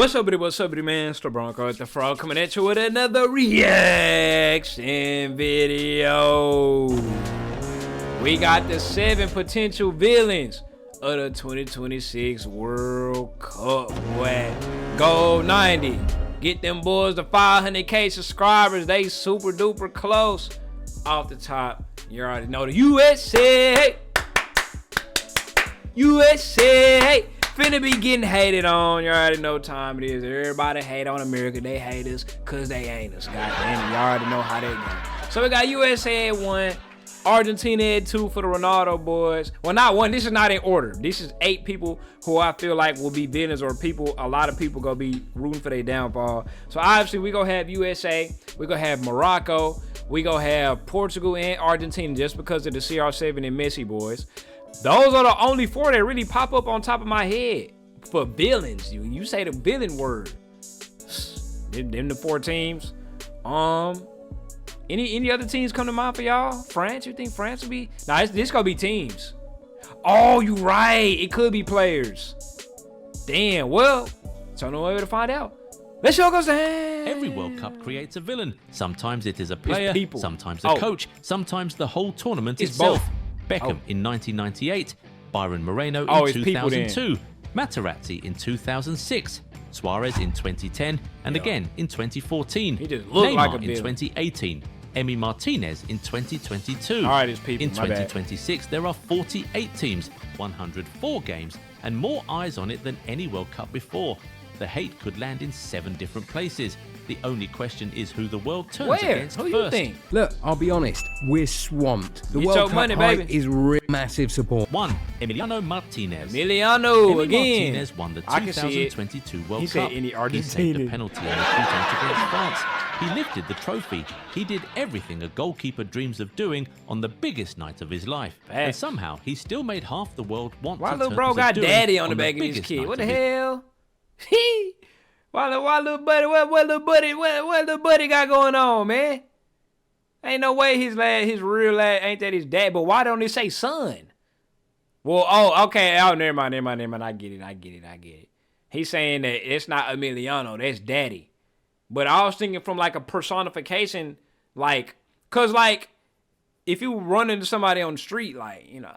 What's up, everybody, man? It's the Bronco at the Frog coming at you with another reaction video. We got the 7 potential villains of the 2026 World Cup. Boy, go 90. Get them boys to 500K subscribers. They super duper close. Off the top, you already know the USA. USA. Finna be getting hated on. You already know what time it is. Everybody hate on America. They hate us because they ain't us. God damn it. Y'all already know how they go. So we got USA at 1. Argentina at 2 for the Ronaldo boys. Well, not 1. This is not in order. This is 8 people who I feel like will be villains, or people, a lot of people gonna be rooting for their downfall. So obviously we gonna have USA. We gonna have Morocco. We gonna have Portugal and Argentina just because of the CR7 and Messi boys. Those are the only 4 that really pop up on top of my head for villains. You say the villain word. Them the 4 teams. Any other teams come to mind for y'all? France? You think France will be? Nah, this gonna be teams. Oh, you right. It could be players. Damn. Well, so no way to find out. Let's show goes down. Every World Cup creates a villain. Sometimes it is a player, people. Sometimes a coach, sometimes the whole tournament itself. Beckham in 1998, Byron Moreno in 2002, Materazzi in 2006, Suarez in 2010, and again in 2014. He just looked Neymar like a in villain. 2018, Emiliano Martinez in 2022. All right, it's people. In 2026, there are 48 teams, 104 games, and more eyes on it than any World Cup before. The hate could land in 7 different places. The only question is who the world turns against Who first. you think? Look, I'll be honest, we're swamped. The Get World your Cup money, hype baby. is real massive support. 1. Emiliano Martinez. Emiliano again. Martinez won the I can see it. 2022 World He Cup. said any He Argentina. saved a penalty in the shootout against France. He lifted the trophy. He did everything a goalkeeper dreams of doing on the biggest night of his life. And Facts. somehow he still made half the world want Why to little turn bro to got doing daddy on the back of his biggest kid? night What the of his- hell? Why little buddy? What little buddy got going on, man? Ain't no way his real lad ain't that his dad. But why don't it say son? Well, okay. Oh, never mind. I get it. He's saying that it's not Emiliano, that's daddy. But I was thinking from like a personification, like, cause like, if you run into somebody on the street, like, you know,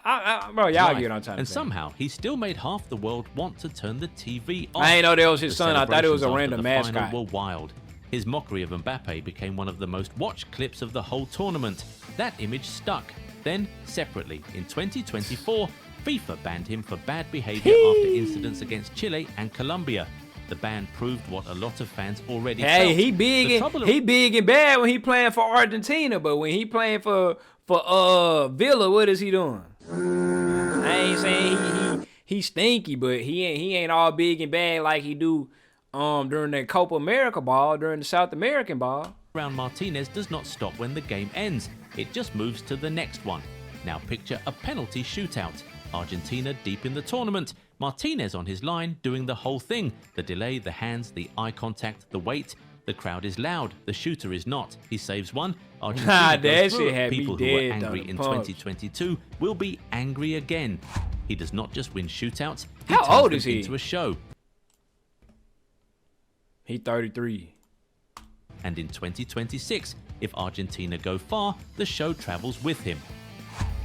bro, y'all life. get on time. And somehow he still made half the world want to turn the TV off. I ain't know that was his The son. I thought it was a celebrations random after the mascot. final were wild. His mockery of Mbappe became one of the most watched clips of the whole tournament. That image stuck. Then, separately, in 2024, FIFA banned him for bad behavior after incidents against Chile and Colombia. The ban proved what a lot of fans already felt. Hey, he big and bad when he playing for Argentina, but when he playing for Villa, what is he doing? I ain't saying he stinky, but he ain't all big and bad like he do during the Copa America ball, during the South American ball. Around Martinez does not stop when the game ends. It just moves to the next one. Now picture a penalty shootout. Argentina deep in the tournament. Martinez on his line doing the whole thing. The delay, the hands, the eye contact, the weight. The crowd is loud. The shooter is not. He saves one. Argentina that goes through shit it. had me People who were dead, angry though, in the punch. 2022 will be angry again. He does not just win shootouts. He How turns old them is he? into a show. He 33. And in 2026, if Argentina go far, the show travels with him.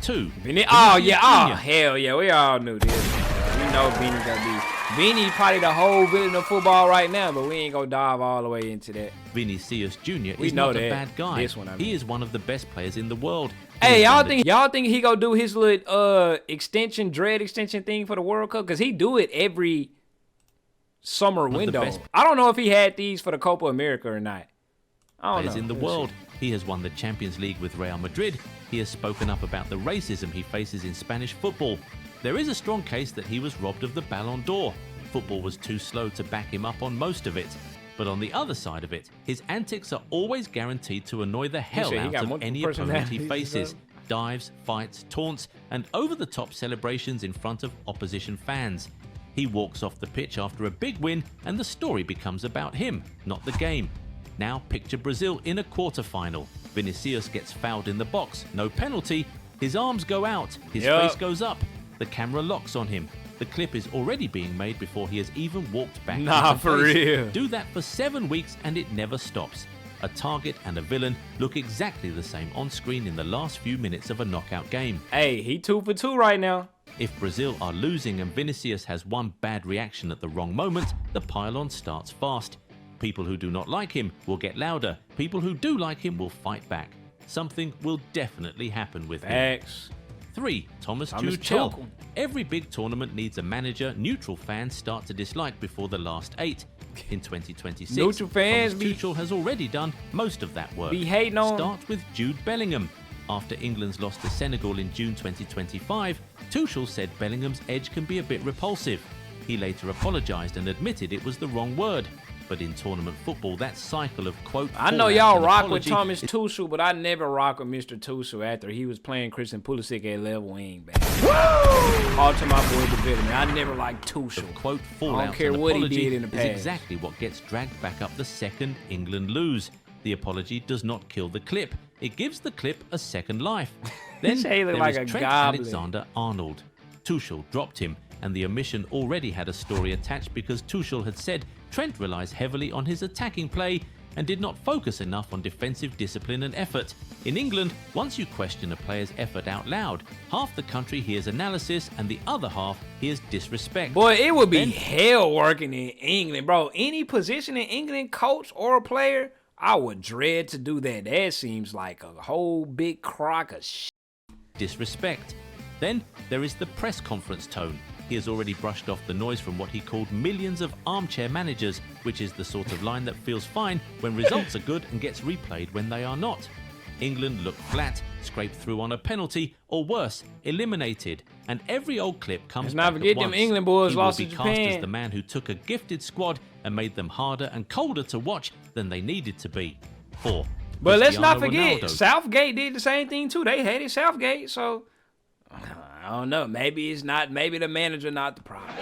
2. Hell yeah, Vinicius we all knew this. We know Vinny gonna be. Vinny probably the whole villain of football right now, but we ain't gonna dive all the way into that. Vinicius Jr. We is know not a that. bad guy. This one, I mean. He is one of the best players in the world. Hey, He is y'all one that think he gonna do his little dread extension thing for the World Cup? Cause he do it every summer window. best- I don't know if he had these for the Copa America or not. I don't players know. in the We'll world. see. He has won the Champions League with Real Madrid. He has spoken up about the racism he faces in Spanish football. There is a strong case that he was robbed of the Ballon d'Or. Football was too slow to back him up on most of it. But on the other side of it, his antics are always guaranteed to annoy the hell said he out got of multiple any opponent he personalities, faces. Dives, fights, taunts, and over-the-top celebrations in front of opposition fans. He walks off the pitch after a big win and the story becomes about him, not the game. Now picture Brazil in a quarter-final. Vinicius gets fouled in the box, no penalty. His arms go out, his face goes up. The camera locks on him. The clip is already being made before he has even walked back. Nah, into for place. real. Do that for 7 weeks and it never stops. A target and a villain look exactly the same on screen in the last few minutes of a knockout game. Hey, he 2 for 2 right now. If Brazil are losing and Vinicius has one bad reaction at the wrong moment, the pile-on starts fast. People who do not like him will get louder. People who do like him will fight back. Something will definitely happen with him. X. 3. Thomas Tuchel. Tuchel. Every big tournament needs a manager neutral fans start to dislike before the last 8. In 2026, Neutral fans Thomas Tuchel has already done most of that work. Be hating on. Start with Jude Bellingham. After England's loss to Senegal in June 2025, Tuchel said Bellingham's edge can be a bit repulsive. He later apologised and admitted it was the wrong word. But in tournament football, that cycle of quote. I know y'all rock with Thomas Tuchel, but I never rock with Mr. Tuchel after he was playing Christian Pulisic at level wing. All to my boy the villain. I never liked Tuchel. Quote fallout I don't care and what he apology did in the past. is exactly what gets dragged back up the second England lose. The apology does not kill the clip. It gives the clip a second life. Then He look there like is a Trent goblin. Alexander-Arnold. Tuchel dropped him, and the omission already had a story attached because Tuchel had said Trent relies heavily on his attacking play and did not focus enough on defensive discipline and effort. In England, once you question a player's effort out loud, half the country hears analysis and the other half hears disrespect. Boy, it would be hell working in England, bro. Any position in England, coach or a player, I would dread to do that. That seems like a whole big crock of shit. Disrespect. Then there is the press conference tone. He has already brushed off the noise from what he called millions of armchair managers, which is the sort of line that feels fine when results are good and gets replayed when they are not. England look flat, scraped through on a penalty, or worse, eliminated. And every old clip comes Let's back not forget at them once. England boys He lost will to be cast Japan. as the man who took a gifted squad and made them harder and colder to watch than they needed to be. 4. But let's not Cristiano forget, Ronaldo. Southgate did the same thing too. They hated Southgate, so I don't know. Maybe it's not. Maybe the manager not the problem.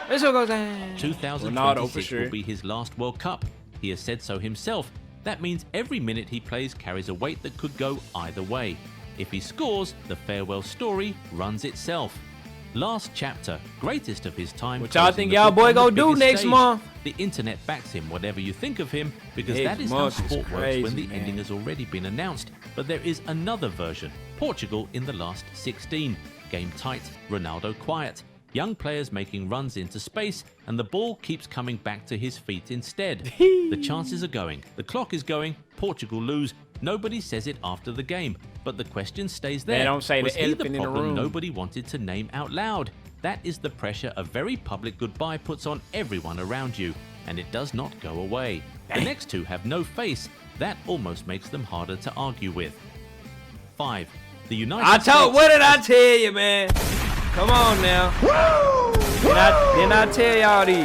Let's go down. 2026 will be his last World Cup. He has said so himself. That means every minute he plays carries a weight that could go either way. If he scores, the farewell story runs itself. Last chapter, greatest of his time. What y'all closing think the y'all book boy on the gonna do biggest next stage. month? The internet backs him, whatever you think of him, because Next that is how month is sport works crazy, when the man. ending has already been announced. But there is another version. Portugal in the last 16. Game tight, Ronaldo quiet. Young players making runs into space, and the ball keeps coming back to his feet instead. The chances are going, the clock is going, Portugal lose. Nobody says it after the game, but the question stays there. They don't say the Was he elephant in the problem room. nobody wanted to name out loud? That is the pressure a very public goodbye puts on everyone around you, and it does not go away. The next two have no face. That almost makes them harder to argue with. 5. The United States. What did I tell you, man? Come on now. Didn't I tell y'all these?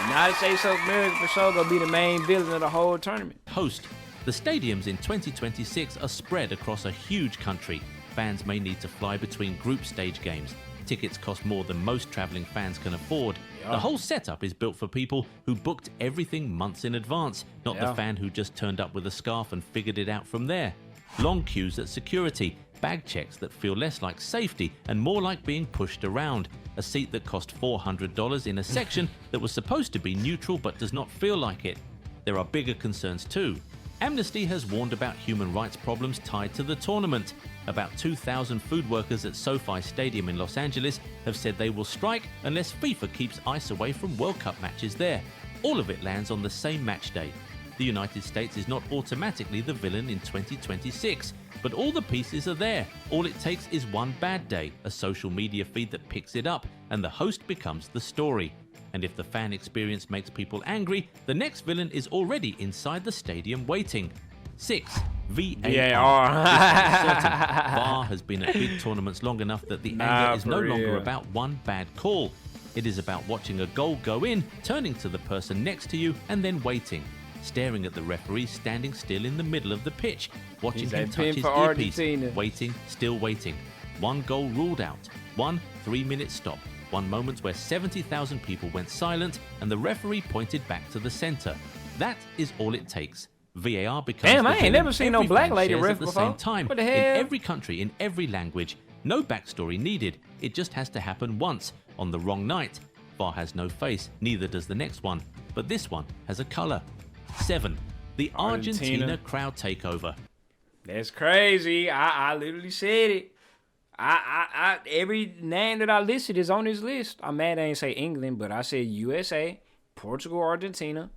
United States of America for sure gonna be the main villain of the whole tournament. Host. The stadiums in 2026 are spread across a huge country. Fans may need to fly between group stage games. Tickets cost more than most traveling fans can afford. The whole setup is built for people who booked everything months in advance, not the fan who just turned up with a scarf and figured it out from there. Long queues at security, bag checks that feel less like safety and more like being pushed around, a seat that cost $400 in a section that was supposed to be neutral but does not feel like it. There are bigger concerns too. Amnesty has warned about human rights problems tied to the tournament. About 2,000 food workers at SoFi Stadium in Los Angeles have said they will strike unless FIFA keeps ice away from World Cup matches there. All of it lands on the same match day. The United States is not automatically the villain in 2026, but all the pieces are there. All it takes is one bad day, a social media feed that picks it up, and the host becomes the story. And if the fan experience makes people angry, the next villain is already inside the stadium waiting. 6. VAR. VAR has been at big tournaments long enough that the anger is no longer about one bad call. It is about watching a goal go in, turning to the person next to you, and then waiting. Staring at the referee standing still in the middle of the pitch, watching He's him that touch pin his for earpiece, Argentina. waiting, still waiting. One goal ruled out, one 3-minute stop, one moment where 70,000 people went silent and the referee pointed back to the center. That is all it takes. VAR becomes Damn, the I ain't villain never seen no every black fan lady shares ref at the before. same time What the in hell? every country, in every language. No backstory needed, it just has to happen once, on the wrong night. VAR has no face, neither does the next one, but this one has a colour. 7. The Argentina crowd takeover. That's crazy. I literally said it. Every name that I listed is on this list. I'm mad I ain't say England, but I said USA, Portugal, Argentina.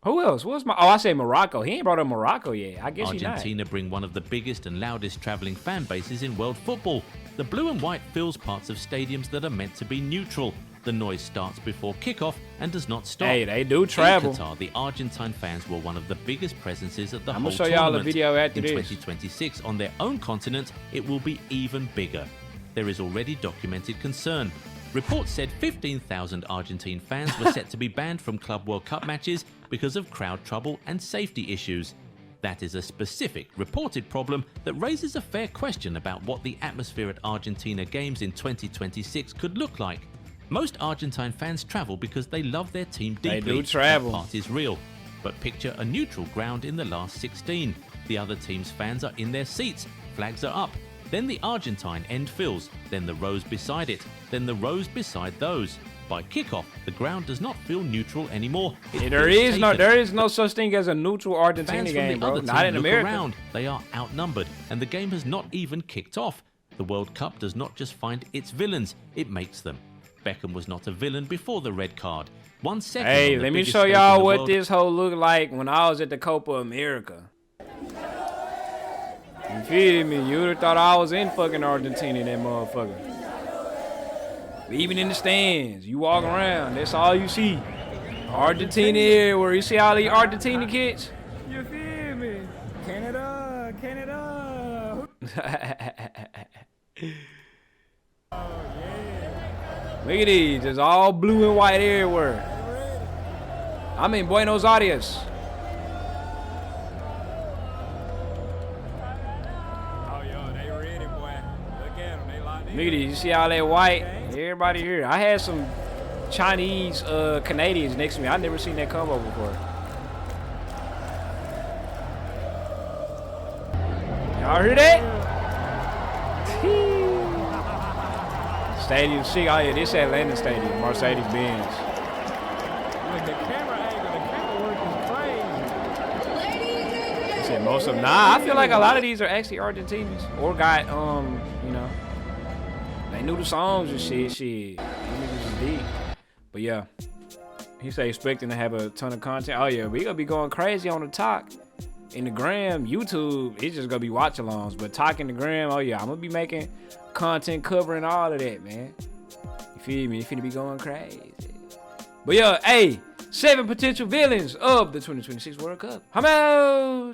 Who else? I said Morocco. He ain't brought up Morocco yet. I guess Argentina bring one of the biggest and loudest travelling fan bases in world football. The blue and white fills parts of stadiums that are meant to be neutral. The noise starts before kickoff and does not stop. Hey, they do travel. In Qatar, the Argentine fans were one of the biggest presences at the whole tournament. I'm gonna show y'all a video after this. In 2026, on their own continent, it will be even bigger. There is already documented concern. Reports said 15,000 Argentine fans were set to be banned from Club World Cup matches because of crowd trouble and safety issues. That is a specific reported problem that raises a fair question about what the atmosphere at Argentina games in 2026 could look like. Most Argentine fans travel because they love their team deeply. They do travel. That part is real. But picture a neutral ground in the last 16. The other team's fans are in their seats, flags are up. Then the Argentine end fills, then the rows beside it, then the rows beside those. By kickoff, the ground does not feel neutral anymore. There is no such thing as a neutral Argentina game, bro. Not in America. Around. They are outnumbered, and the game has not even kicked off. The World Cup does not just find its villains, it makes them. Beckham was not a villain before the red card. 1 second. Hey, let me show y'all what this whole looked like when I was at the Copa America. You feel me? You would have thought I was in fucking Argentina, that motherfucker. Even in the stands, you walk around, that's all you see. Argentina everywhere. You see all these Argentina kids? You feel me? Canada, Canada. Look at these, it's all blue and white everywhere. I'm in Buenos Aires. Oh, yo, they ready, boy. Look at them, they locked in. Look at these, you see all that white? Everybody here. I had some Chinese Canadians next to me. I never seen that combo before. Y'all hear that? Stadium C. Oh yeah, this Atlanta Stadium, Mercedes-Benz. Look, the camera angle, the camera work is crazy. He said most of them. Nah, I feel like a lot of these are actually Argentinians or got you know, they knew the songs and shit. These niggas is deep. But yeah, he said expecting to have a ton of content. Oh yeah, we gonna be going crazy on the talk. In the gram, YouTube, it's just gonna be watch-alongs. But talking the gram, oh yeah, I'm gonna be making content covering all of that, man. You feel me? You finna be going crazy. But yeah, hey, 7 potential villains of the 2026 World Cup. I'm out.